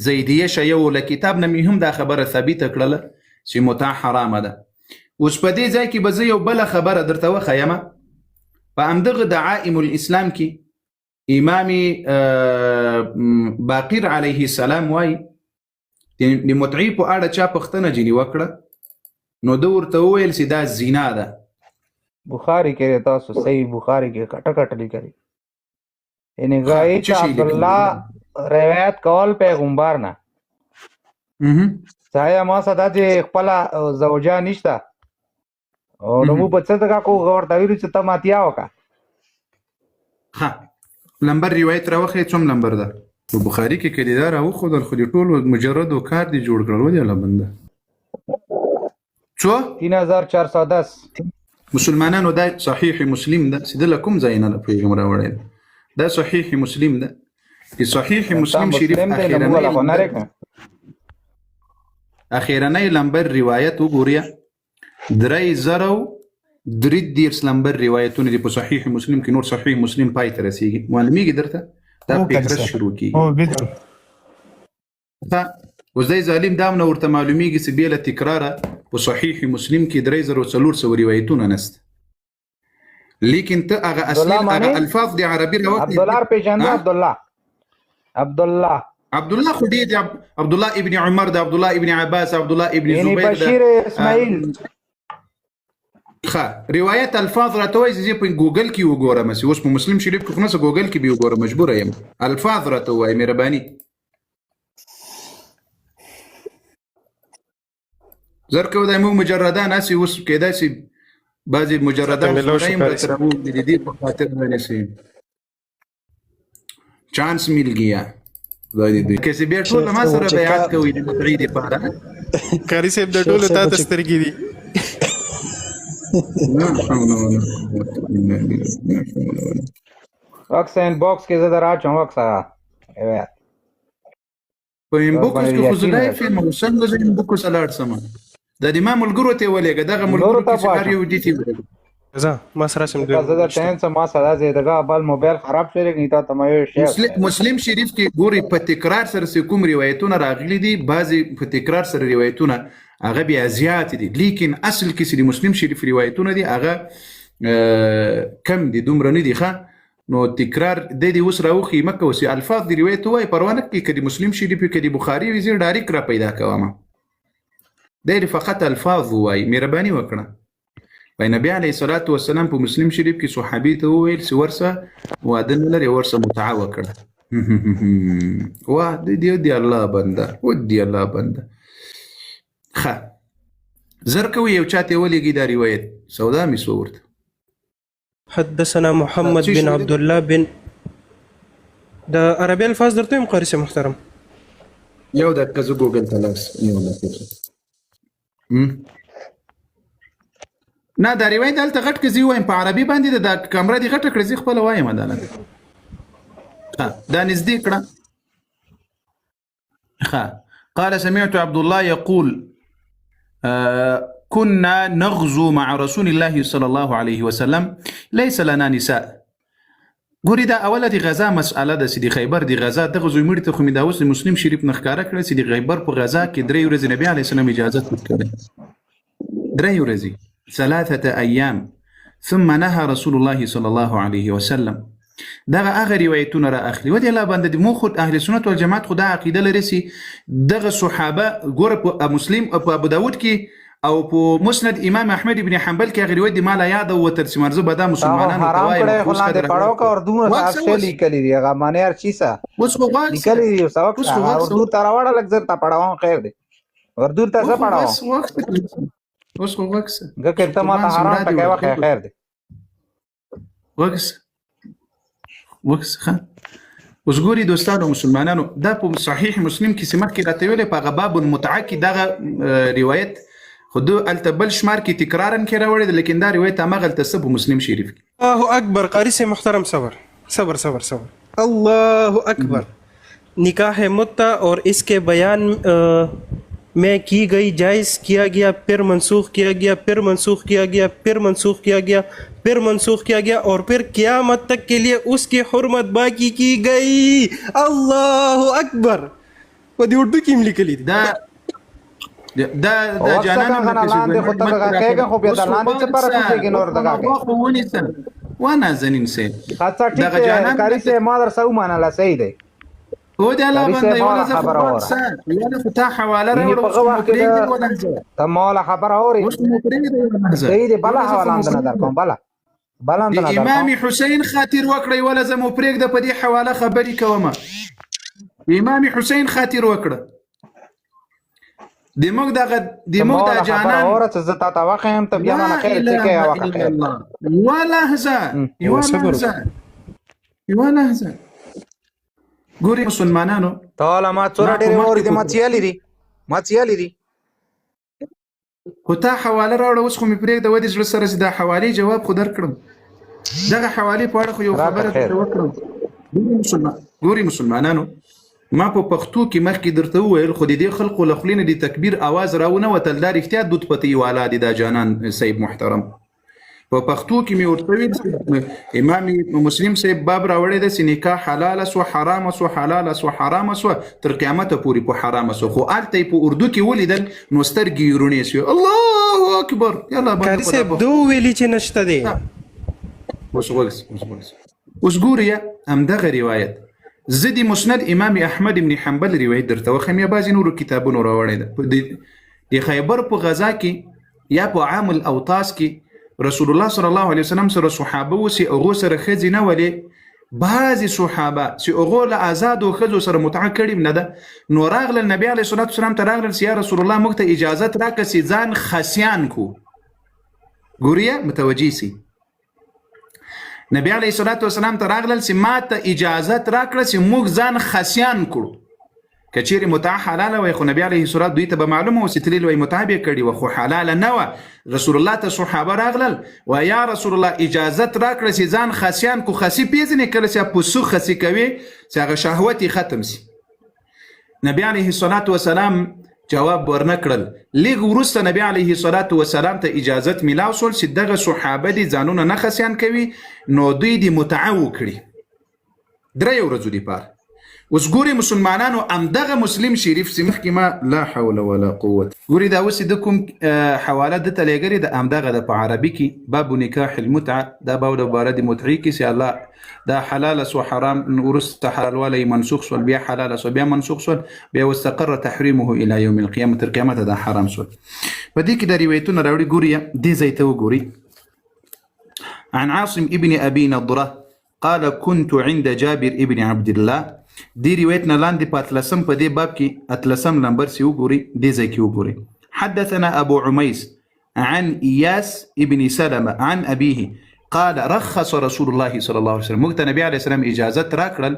زیدیه شیو له کتاب نه مې هم دا خبره ثابته کړله چې متعه حرامه ده. اوس په دې ځای کې به زه یو بله خبره درته وښیم. په همدغه دعائم الاسلام کې امام باقر علیه السلام وایي د متعې په اړه چا پوښتنه ځینې وکړه نو ده ورته وویل چې دا زنا ده. بخاری کې تاسو صحیح بخاری کې کټه کټه لیکلي یعنی غایي چې عبدالله روایت کول پیغمبر نه ځای ما صدا چې خپل زوجه نشته او نو په څه دغه کو ورته ویل چې ته ماتیا وکړه. ها لمبر روایت راوخې څوم لمبر ده په بخاری کې کړي دا راوخو د خو ټول مجرد او کار دی جوړ کړل ودی الله بنده څو 3410 مسلمانانو دا صحیح مسلم ده سیده لکم زینه پیغمبر راوړل. دا صحیح مسلم ده. في صحيح مسلم شریف اخیرنی لمبر روایت وګوریا 3003 لمبر روایتونه دي په صحیح مسلم کې. نور صحیح مسلم پای ته رسیږي معلومیږي درته دا فکر شروع کی. اوس دای ظالم دا نو ورته معلومیږي چې بیل تکرار په صحیح مسلم کې 3400 روایتونه نست. لیکن ته هغه اصلي هغه الفاظ دي عربي راوړي. عبدالله پیژنده عبد الله خدي دي عبد الله ابن عمر ده عبد الله ابن عباس عبد الله ابن يعني زبير بشير اسماعيل روایت الفاظ راتوي زي په ګوګل کې وګورم چې اوس په مسلم شریف کې خو نه ګوګل کې به وګورم مجبور یم. الفاظ راتوي مهرباني زرکو د مو مجردان اسی اوس کېدا سي بعضي مجردان رایم راو د دې په خاطر باندې سي چانس مل گیا زادي کسي بیا ټول ما سره بیعت کوي د متعید لپاره کاری صاحب د ټول ته سترګې دي. اکسن باکس کې زه دراچم وکړه په انبوکس کې خو زلای فلم وسنګ زه انبوکس الارت سم د امام الګرو ته ولګه دغه ملګرو ته چې یو دي تی زه ما سره سم دی زه د ټایم سم ما سره زه دغه بل موبایل خراب شوی نه تا تمایو شی مسلم شریف کې ګوري په تکرار سره کوم روایتونه راغلي دي بعضي په تکرار سره روایتونه هغه بیا زیات دي لیکن اصل کې د مسلم شریف روایتونه دي هغه کم دي دومره نه دي ښه نو تکرار د دې اوس راوخي مکه اوس الفاظ دی روایت وای پروانه کې کدي مسلم شریف کې کدي بخاری وزیر ډایرک را پیدا کوم د فقط الفاظ وای مهرباني وکړه. نبی علیه الصلاة والسلام په مسلم شریف کې صحابي ته وویل چې ورسه واده نه لري ورسه متعه وکړه واه دي الله بنده ودي الله بنده خا زركوي یو چاته ولېږي دا روایت سودا مې سو حدثنا محمد بن عبد الله بن دا عربي الفاظ درته یم قاری صاحب محترم یو دقیقه زه ګوګل ته لاس نیولی نه دا روایت دلته غټ کې زه وایم په عربي باندې دا کمره دې غټه کړې زه خپل وایم دا نږدې کړه قال سمعت عبد الله يقول كنا نغزو مع رسول الله صلى الله عليه وسلم ليس لنا نساء ګوري دا اوله دی غزا مسأله د سیدی خیبر دی غزا د غزوی مړ ته خو می دا اوس مسلم شریف نخکاره کړ سیدی خیبر په غزا کې 3 ورځې نبی علی السلام اجازه ورکړه 3 ورځې 3 ايام ثم نهى رسول الله صلى الله عليه وسلم دغه هغه روایتونه را اخلي ودی الله باندې مو خود اهل سنت والجماعت خدا عقیده لري سي دغه صحابه ګور په مسلم په ابو داود کې او په مسند امام احمد ابن حنبل کې هغه روایت دی مال یاد او تر سیمرزه بدا مسلمانانو توای خو لاندې پړاو کا اردو صاحب شلی کلی دی هغه معنی هر چیزه اوس خو واکس کلی دی سبق اردو تراوړه لګ زر تا پړاو خیر دی اردو ته څه پړاو اوس خو واکس ګکه ته ما ته حرام ته کوي خیر دی واکس خان اوس ګوري دوستانو مسلمانانو دا په صحیح مسلم کې سمه کې راته ویل په باب المتعه کې دغه روایت خود التبل شمار کې تکرارا کې راوړل لیکن دا روایت هغه تسب مسلم شریف الله اکبر قاری سے محترم صبر الله اکبر نکاح متع اور اس کے بیان میں کی گئی جائز کیا گیا پھر منسوخ کیا گیا پھر منسوخ کیا گیا پھر منسوخ کیا گیا پھر منسوخ کیا گیا اور پھر قیامت تک کے لیے اس کی حرمت باقی کی گئی اللہ اکبر وہ دی اردو کی ملی کلی دا جانان لاندې خو ته کېګه خو بیا د لاندې څه پر راځي نور دغه خو ونی سن وانا زنین سه خاصه ټیک کاری سه ما در سو معنا لا صحیح دی هو دا لا باندې ولا خبر اور ولا فتح حواله ولا ته مولا خبر اوري صحیح دی بلا حواله اندنه در کوم بلا اندنه امام حسین خاطر وکړی ولا زمو پرېګ د په دې حواله خبري کومه امام حسین خاطر وکړه دموږ دا جانان اورت زتا تا واخم ته بیا نه خیر څه کوي واخه ولا هزا ولا هزا ګوري مسلمانانو تعالی ما څور ډېر اوري د ماتیالي دي خو تا حواله راوړه اوس خو مې پرېږده ودې زړه سره دا حوالې جواب خو درکړم دغه حوالې په اړه خو یو خبره وکړم ګوري مسلمانانو ما په پښتو کې مخکې درته وویل خو د دې خلقو له خولې نه د تکبیر اواز راونه وتل دا رښتیا دود پتې والا دی دا جانان صاحب محترم په پښتو کې مې ورته ویل امام مسلم صاحب باب راوړی دی چې نکاح حلال سو حرام سو حلال سو حرام سو تر قیامت پورې په حرام سو خو الته په اردو کې ولیدل نو سترګې یې رونې سوې الله اکبر یلا قاری صاحب دو ویلي چې نشته دی اوس ګورئ همدغه روایت زدي مسند امام احمد ابن حنبل روایت درته وخم یا بعضی نورو کتابونو راوړی ده د خیبر په غزا کې یا په عام الاوطاس کې رسول الله صلی الله علیه وسلم سره صحابه وسی هغه سره خزینه ولې بعضی صحابه چې هغه له آزاد او خزو سره متعه کړي نه ده نو راغله نبی علیه الصلاه والسلام ته راغله چې یا رسول الله موږ ته اجازه راکړه چې ځان خسیان کو ګوریا متوجی سي نبی علیه الصلاه والسلام ته راغله چې ما ته اجازه راکړه چې موږ ځان خسیان کړو کچېری متعه حلاله وي خو نبی علیه الصلاه دوی ته به معلومه وسیتلیل وي متعه کړي و خو حلاله نه و رسول الله ته صحابه راغلل و یا رسول الله اجازه راکړه چې ځان خسیان کو خسی پیژنې کله چې پوسو خسی کوي چې هغه شهوت ختم شي نبی علیه الصلاه والسلام جواب ورنکړل لږ وروسته نبی علیه الصلاه والسلام ته اجازه ملاو شول چې دغه صحابه دي ځانونه نه خسیان کوي نو دوی دي متعه وکړي درې ورځې دی پاره اوس ګوري مسلمانانو امدغه مسلم شریف سمخ کې ما لا حول ولا قوه ګوري دا اوس د کوم حواله د تلګری د امدغه د په عربي کې باب نکاح المتعه دا باب د بارد متعی کې سي الله دا حلال سو حرام ورست حلال ولا منسوخ سو بیا حلال سو بیا منسوخ سو بیا واستقر تحريمه الى يوم القيامه تر قیامت دا حرام سو په دې کې د روایتونو راوړي ګوري دې زيته وګوري عن عاصم ابن ابي نضره قال كنت عند جابر ابن عبد الله دې روایت نه لاندې په اتلسم په دې باب کې اتلسم نمبر سي وګوري دې ځای کې وګوري. حدثنا ابو عميس عن اياس ابن سلمة عن ابيه قال رخص رسول الله صلى الله عليه وسلم مقت نبي عليه السلام اجازه راکړل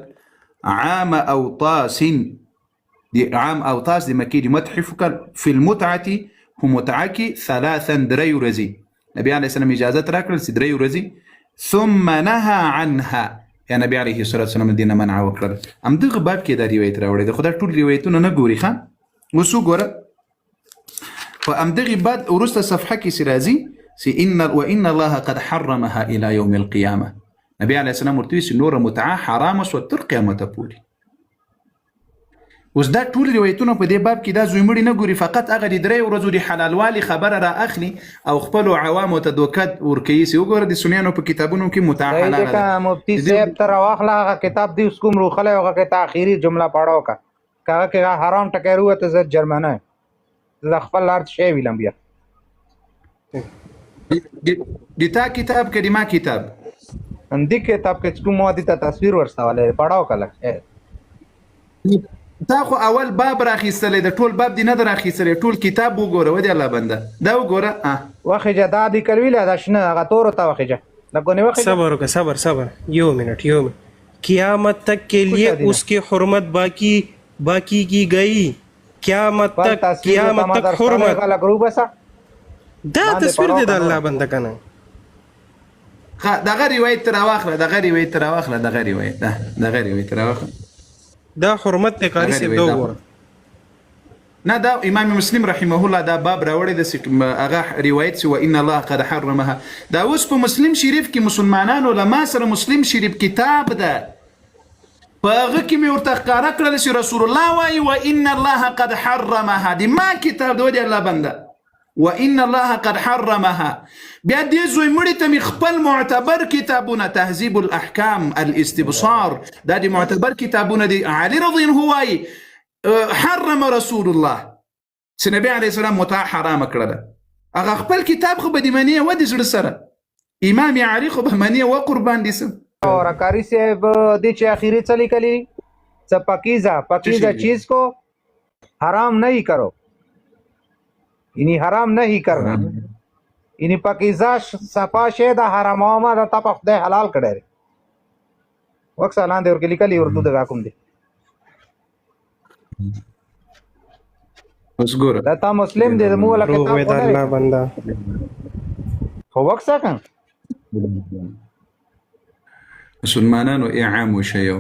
عام اوطاس دي عام اوطاس دي مكي دي متحف في المتعه هم متعكي ثلاثا دري رزي نبي عليه السلام اجازه راکړل سدري رزي ثم نهى عنها یا نبی علیه الصلاة والسلام دینه منع وکړل. هم دغه باب کې دا روایت راوړی دی خو دا ټول روایتونه نه ګوري ښه. اوس وګوره په همدغې بعد وروسته صفحه کې چې راځي چې وان الله قد حرمها الى يوم القيامه. نبی علیه السلام ورته وایي چې نوره متعه حرامه شوه تر قیامته پورې. اوس دا ټول روایتونه په دې باب کې دا زوی مړي نه ګوري، فقط هغه د درې ورځو د حلالوالي خبره را اخلي او خپل عوامو ته دوکت ورکوي. چې وګوره د سنیانو په کتابونو کې متعه حلاله ده. مفتی صاحب تر واخله هغه کتاب دی اوس کوم روخله هغه کې آخري جمله پاړو کا هغه کې حرام ټکی وروته زه جرمنه زه خپل لار شی ویلم بیا د تا کتاب کې د ما کتاب اندی کتاب کې کوم مودي ته تصویر ورسواله پاړو کله تا خو اول باب راخیستلې د ټول باب دی نه راخیستلې ټول کتاب وګوره ودی الله بنده دا وګوره واخه جدا دی کړویل دا شنه هغه تور ته واخه جا لګونه واخه صبر وکړه صبر یو منٹ قیامت تک کے لیے اس کی حرمت باقی کی گئی قیامت تک حرمت دا تصویر دی د الله بنده کنه دغه روایت تر واخله دغه روایت تر واخله دا حرمت ته کاری سي دو ور نه دا امام مسلم رحمه الله دا باب راوړی د هغه روایت سو ان الله قد حرمها. دا اوس په مسلم شریف کې مسلمانانو لما سره مسلم شریف کتاب ده په هغه کې مې ورته ښکاره کړل چې رسول الله وایي وان الله قد حرمها دی ما کتاب دی الله بنده وان الله قد حرمها. بیا دې زوی مړي ته خپل معتبر کتابونه تهذیب الاحکام الاستبصار دا دي معتبر کتابونه دي علي رضی الله وایي حرم رسول الله چې نبی عليه السلام متعه حرام کړله. هغه خپل کتاب خو به د منی و د زړه سره امام علي خو به منی و قربان دي سم اور کاری صاحب د چې اخیری چلی کلی څه پکیزه چیز کو حرام نہیں کرو یعنی حرام نہیں کرنا یعنی پکیزه صفا شه د حرام ما د تپ خدای حلال کړي وکس لاندې ورګه لیکلی اردو د حکم دي اوس ګوره دا تا مسلم دې مولا کتاب د الله بنده خو وکس کان مسلمانانو اعام وشيو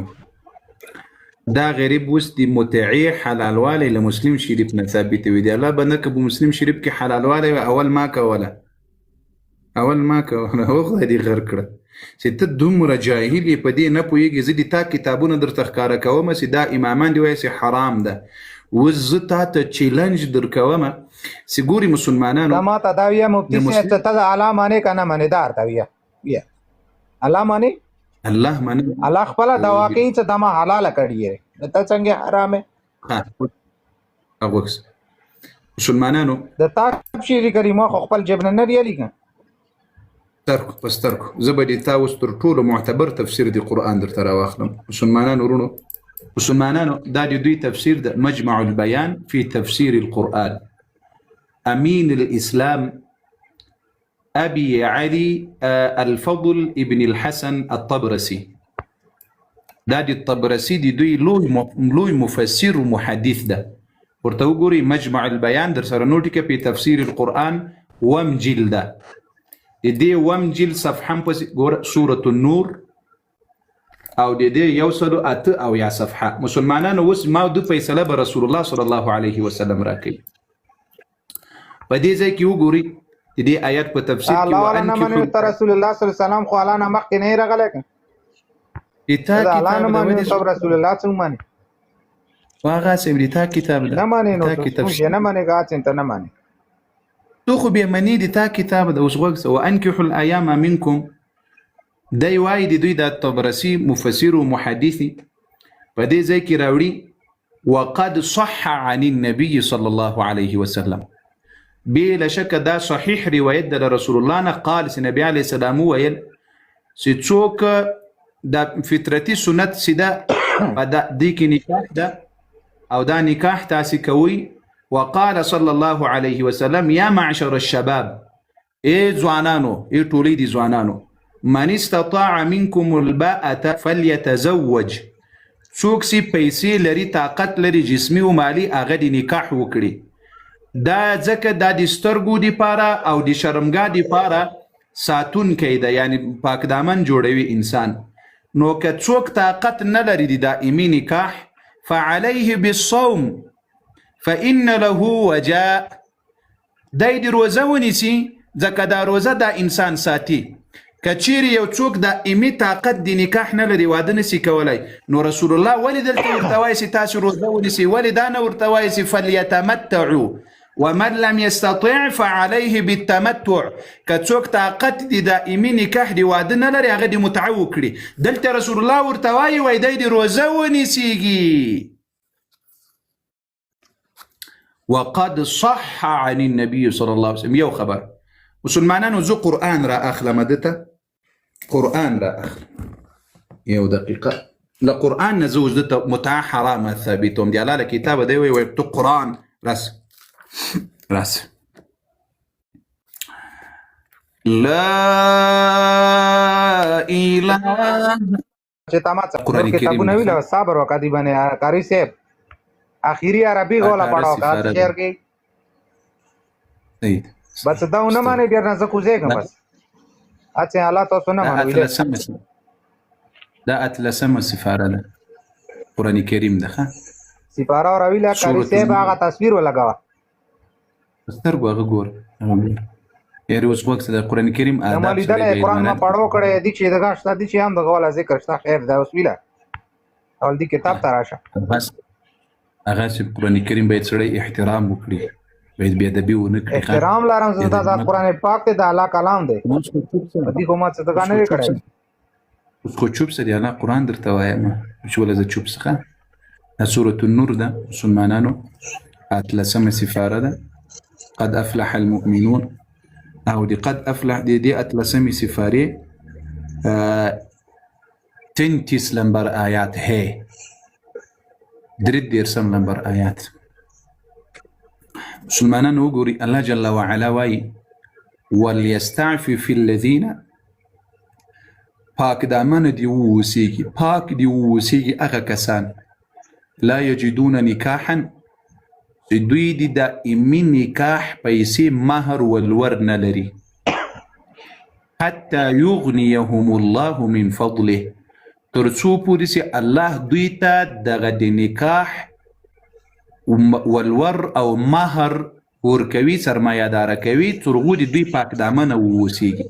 دا غریب اوس د متعی حلالوالی له مسلم شریف نه ثابت وي دی الله بنده که په مسلم شریف کې حلالوالی اول ما کوله خو دې غر کړه چې ته دومره جاهل یې په دې نه پوهېږې زه د تا کتابونه درته ښکاره کوم چې دا امامان دي وایي چې حرام ده. اوس زه تا ته چیلنج درکوم چې ګوري مسلمانانو دا ما ته دا ویه مفتي صاحب ته ته الله مانې که نه مانې دا ورته ویه الله مانې الله مانې الله خپله دا واقعي چې دا ما حلاله کړي یې ته څنګه حرام یې مسلمانانو د تا شعر کریمه خو خپل جیب نه لري که ترکو زه به د تا اوس تر ټولو معتبر تفسیر د قرآن درته راواخلم. مسلمانانو ورونو دا د دوی تفسیر د مجمع البيان في تفسير القرآن امين الاسلام ابي علي الفضل ابن الحسن الطبرسي دا د الطبرسي د دوی لوی مفسر و محدث ده ورته وګورئ مجمع البيان در سره نوټ کې په تفسیر القرآن وم جلده دې وم جلد صفحه په ګوره سوره النور او دې یو سلو اته او یا صفحه. مسلمانانو اوس ما د فیصله به رسول الله صلی الله علیه وسلم راکړي په دې ځای کې وګورئ دې آیات په تفسیر کې الله نه منو ته رسول الله صلی الله علیه وسلم خو الله نه مخکې نه راغلی که تا الله نه منو ته رسول الله څنګه مانی واغه سم دې تا کتاب نه مانی نو څه نه مانی غاڅ ته نه مانی تو خو به منی دي تا کتاب د اوس وګس او انکحوا الايام منکم دی وای دی دوی د طبرسی مفسر او محدث په دې ځای کې راوړي وقد صح عن النبي صلى الله عليه وسلم بلا شک دا صحیح روایت د رسول الله نه قال چې نبی عليه السلام ویل چې څوک د فطرتي سنت سیده دا دې کې نکاح ده او دا نکاح تاسې کوي. وقال صلى الله عليه وسلم يا معشر الشباب ځوانانو ټولې دي ځوانانو من استطاع منكم الباءة فليتزوج څوک چې پیسې لري طاقت لري جسمي او مالی هغه د نکاح وکړي. دا ځکه دا د سترګو دپاره او د شرمګاه دپاره ساتونکی ده یعنی پاک دامن جوړوي انسان. نو که څوک طاقت نه لري د دائمي نکاح فعليه بالصوم فإن له وجاء دی د روزه ونیسي ځکه دا روزه دا انسان ساتي. که چیرې یو څوک دائمي طاقت د نکاح نه لري واده نسي کولی نو رسول الله ولې دلته ورته وایي چې تاسو روزه ونیسي ولې دا نه ورته وایي چې فلیتمتعوا ومن لم يستطع فعليه بالتمتع. که څوک طاقت د دائمي نکاح د واده نه لري هغه د متعه وکړي. دلته رسول الله ورته وایي وایي دی د روزه ونیسیږي. وقد صح عن النبي صلى الله عليه وسلم. یو خبر مسلمانانو زه قرآن را اخلم دته قرآن را اخلم یو دقیقه لقرآن نه زه اوس دته متعه حرامه ثابتوم. د الله له کتابه دی وایي تو قرآن راس لا اله چې تمام کتابونه ویل صبر وکړي باندې قاری صاحب اخیری عربي غولا پڑھاو کا شعر کې صحیح بس دا نه معنی ډیر نه زکوځېګم بس اته الله تاسو نه مانو دا اتلسمه سفاره ده قرآن کریم ده سفاره او ویلا قاری صاحب هغه تصویر ولګاوه سترګو هغه ګور یاره اوس وخت د قرآن کریم آداب سره قرآن ما پڑھو کړه دي چې دغه شته دي چې هم دغه ولا ذکر شته خیر دا اوس ویلا اول دي کتاب تراشه بس هغه چې قرآن کریم باید سړی احترام وکړي باید بی ادبي ونه کړي. احترام لرم زه دا قرآن پاک ته د الله کلام دی دې کومه څه دغه نه کړی اوس خو چوپ سره الله قرآن درته وایم چې ولا زه چوپ څخه سورة النور ده مسلمانانو اتلسمه سفاره ده قد افلح المؤمنون او دي قد افلح دي اتلسمه سفاره تنتس لمبر آيات هي درد ديرسم لمبر آيات مسلمانان وګوري الله جل وعلا وايي وليستعفف الذين پاک دامن دی ووسیږي پاک دی ووسیږي هغه کسان لا يجدون نکاحا دوی دی دائمي نکاح پیسې مهر ولور نه لري حتى يغنيهم الله من فضله تر څو پورې چې الله دوی ته دغه د نکاح ولور او مهر ورکوي سرمایه داره کوي تر هغو د دوی پاک دامنه ووسیږي.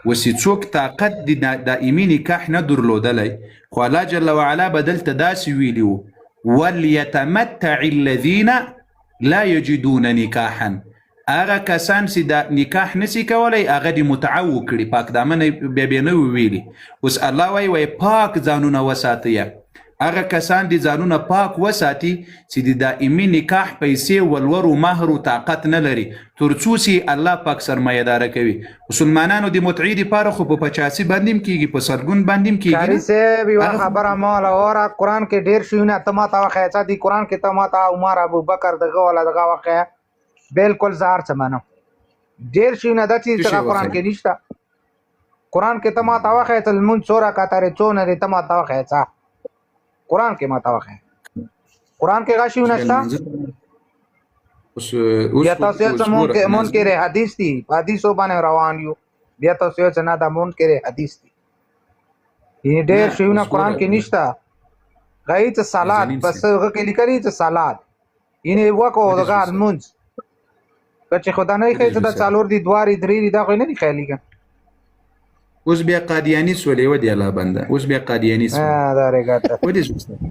وسې څوک طاقت د دائمي نکاح نه درلودلی خو الله جل وعلا به دلته داسې ویلي وو وليتمتع الذين لا يجدون نکاحا هغه کسان چې د نکاح نسی کولی هغه د متعه وکړي پاک دامنه بیا نه ویلي. اوس الله وایي پاک ځانونه وساتئ هغه کسان دي ځانونه پاک وساتي چې د دائمي نکاح پیسې ولور او مهر او طاقت نه لري تر څو چې الله پاک سرمایه داره کوي. مسلمانانو د متعې دپاره خو په 85 باندې هم کېږي په سلګون باندې هم کېږي. قاری صاحب یوه خبره ما وره قرآن کې ډېر شیونه ته ما ته وښیه څه دي قرآن کې ته ما ته عمر ابوبکر دغه والا دغه وښیه بالکل زه هر څه منم ډېر شیونه دا چې دغه قرآن کې نشته. قرآن کې ته ما ته وښیه چې لمونځ څو رکعته څونه دی ته ما ته وښیه څه قرآن کې ما ته وښیه قرآن کې هغه شیونه شته بیا تاسو یو څه منکر حدیث دي په حدیثو باندې روان یو بیا تاسو یو څه نه دا منکر حدیث دي یې ډېر شیونه قرآن کې نشته. هغه څه صلات بس هغه کې لیکلي چې صلات یې وکړو دغه لمونځ که چې خدا نه ښایي چې دا څلور دي دواري درې دي دا خو نه دي ښایي لیکن اوس بیا قادیانی سولې ودی الله بنده اوس بیا قادیانی سولې دا رګاته ودی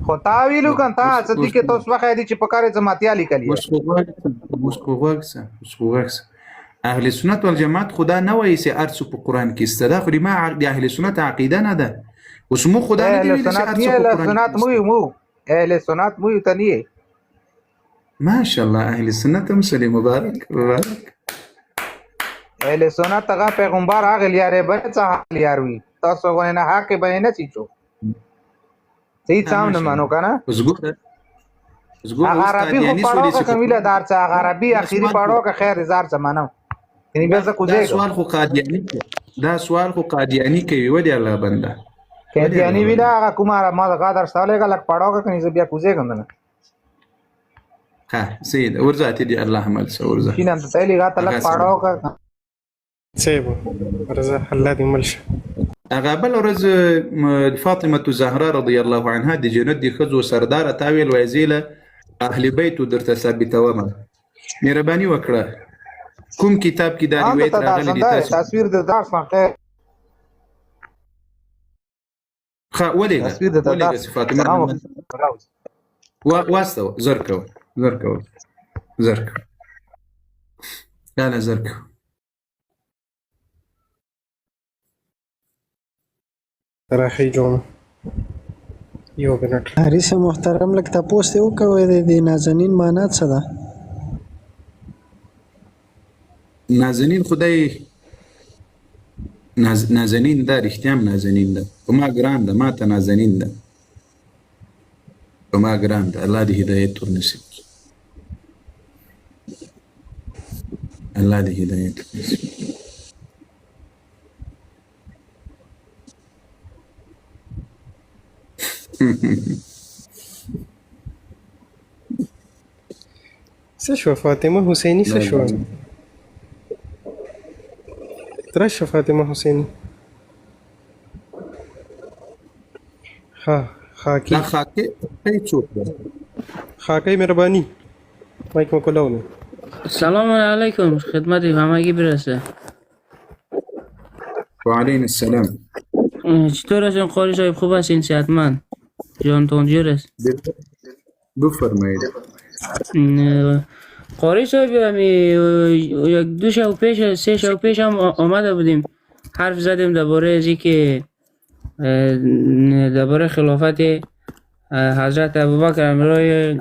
خو تا ویلو کنه څه دي کې تاسو واخې دي چې په کارې زماتیا لیکلي اوس خوغه اهل سنت والجماعت خدا نه وایي چې ارڅ په قران کې استدا خو ما د اهل سنت عقیده نه ده اوس مو خدا نه دی چې ارڅ په قران مو اهل سنت مو ته نه ماشاء الله اهل سنت مسلم مبارک اهل سنت هغه پیغمبر هغه لیاره به څه لیاروي تاسو غوښنه حق به نه چیچو صحیح څام نه مانو کنه اوس ګوره هغه عربي خو پړاو کا کمیله دار څه هغه عربي اخیری پړاو کا خیر هزار څه مانو یعنی بیا څه دا کوزه سوال خو قادیانی دا سوال خو قادیانی کوي ودی الله بنده کې یعنی ویلا هغه کومه ما دا در ساله کا لک پړاو کا کني بیا کوزه کنه ها سید ورزاتي دي الله عمل ورزه کینه ته تایلی غاته لک پړاو کا سيبه ورزه الله دې ملشه هغه بل ورځ فاطمه الزهراء رضی الله عنها د جنت د خزو سردار تاویل وایزیله اهل بیت درته ثابتومه مهرباني وکړه کوم کتاب کې دا روایت راغلی دی تاسو تصویر د دار څخه خا ولې تصویر د دار فاطمه واسطه زرکو لا زرکو راخي جوم یو منټ حریص محترم لک تاسو ته وکوي د نازنین معنا څه ده نازنین خدای نازنین دا رښتیام نازنین ده په ما ګران ده ما ته نازنین ده په ما ګران ده الله دې هدایت ورنصیب الله دې هدایت ورنصیب څه شو فاطمه حسینی څه شو ترشه فاطمه حسینی خاکی دا خاکی ای څوک ده خاکی مهربانی مایک مکلاونه سلام علیکم خدمت همگی برسه و علیکم السلام چطور هستین قاری صاحب خوب هستین صحتمند جانتون جور است بفرمایید قاری صاحب یک دو شب پیش سه شب پیش هم آمده بودیم حرف زدیم درباره ازی که درباره خلافت حضرت ابوبکر امرای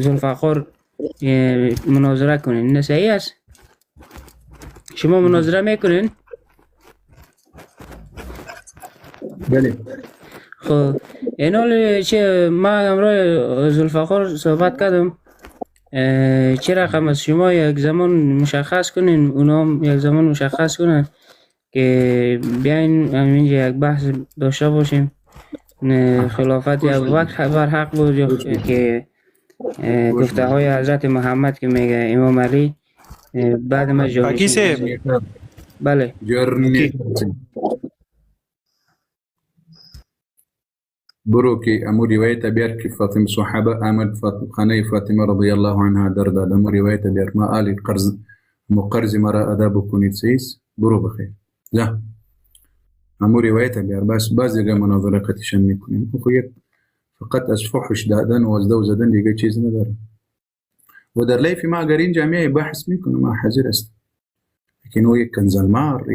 ذوالفقار مناظره کنین نه صحیح است شما مناظره میکنین بله خب این حال چه ما امرای ذوالفقار صحبت کردم چه رقم است شما یک زمان مشخص کنین اونا هم یک زمان مشخص کنن که بیاین اینجا یک بحث داشته باشیم خلافت ابوبکر بر حق بود یا که گفته های حضرت محمد که میگه امام علی بعد ما جانشین بله جرنی بروكي أمو رواية بيرك فاطمة صحابة أمد خاني فاطمة رضي الله عنها درداد أمو رواية بيرك ما آلي القرز مقرز مرا أداب كونيت سيس برو بخير لا أمو رواية بير بس بازيغا مناظرة قتشان ميكونين أخويت فقط أسفحش دادن وازدو زدن ليغا چيز ندار ودر لي في ما قرين جامعي بحث ميكون ما حزر است لكن هو يك كنزلمار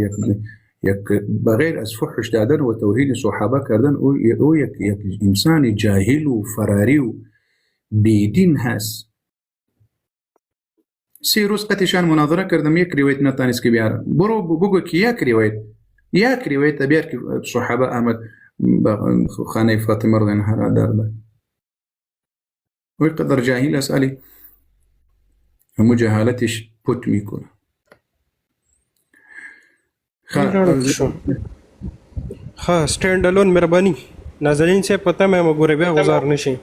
یک بغیر از فحش دادن و توهین صحابه کردن او یک انسان جاهل و فراری و بیدین هست سی روز قتشان مناظره کردم یک روایت نتانست که بیاره برو بگو که یک روایت بیار که صحابه آمد خانه فاطمه رضی الله عنها دارد و قدر جاهل اسالی همو جهالتش پت میکنه हाँ stand alone मेहरबानी नाज़रीन से पता मैं मगोरे बे गुजार नशी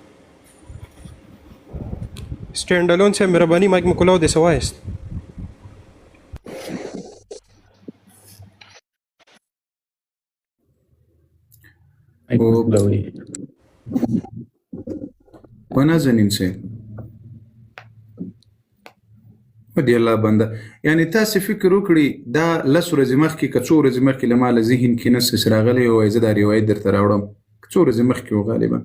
स्टैंड अलोन से मेहरबानी माइक में कुलाओ दे सवाइस ونازنين से ودي الله بنده يعني تاسو فکر وکړي دا لس ورځې مخکې که څو ورځې مخکې له ماله ذهن کې نس راغلی وای زه دا روایت درته راوړم څو ورځې مخکې و غالبا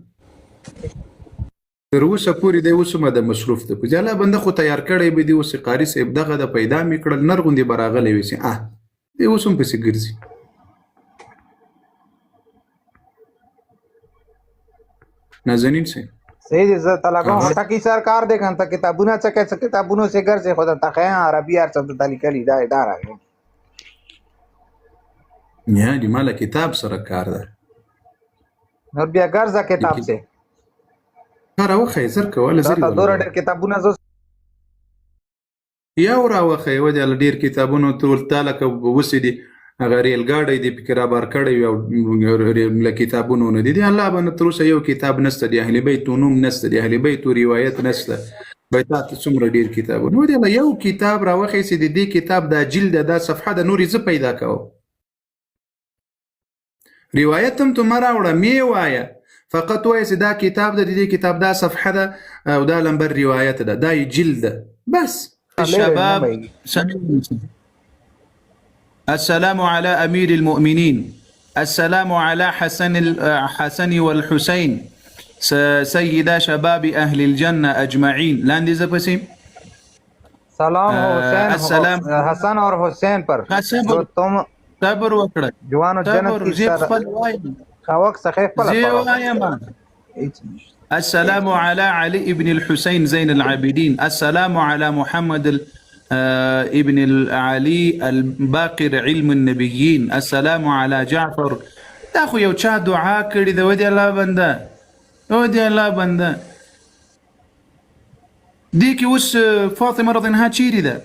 تر اوسه پورې دی اوس ما د مصروف ته په الله بنده خو تیار کړی به دی اوس قاری صاحب دغه د پیدا می کړل نرغوندې براغلی وسی دی اوس هم پسې ګرځي نازنین سے صحیح عزت لگاو هټه کی سرکار دې کنه کتابونه څه کتابونو سے ګر سے خدا ته خیا عربي ار څه د لیکلي دا اداره یا دې مال کتاب سره کار ده نور بیا ګرځه کتاب سه راوخی زر که ولا دا زر ته دوره ډېر کتابونه زه یو راوخی و دې ډېر کتابونو ټول تاله که وسې دي هغه ریل ګاډی دی پکې رابار کړی وي او له کتابونو نه دي الله باندې تر اوسه یو کتاب نشته د اهل بیتو نوم نشته د اهل بیتو روایت نشته بیا تا ته څومره ډېر کتابونه و دې یو کتاب راوخی چې د دې کتاب دا جلد دا صفحه د نورې زه پیدا کوم روایت هم ته مه راوړه مې وایه فقط وایه چې دا کتاب د دې کتاب دا صفحه ده او دا لمبر روایت ده دا جلد ده بس الشباب السلام على أمير المؤمنين السلام على حسن والحسين سيدا شباب أهل الجنة أجمعين لاندي زبسيم سلام حسین السلام حسن اور حسین پر جو تم صبر وکړه جوانو جنت کی خپل وای خوک سخیف پر السلام على علي ابن الحسين زين العابدين السلام على محمد ابن علي الباقر علم النبيين السلام على جعفر دا خو یو چا دعا کړی د ودی الله بنده دی کې اوس فاطمه رضی الله عنها چیرې ده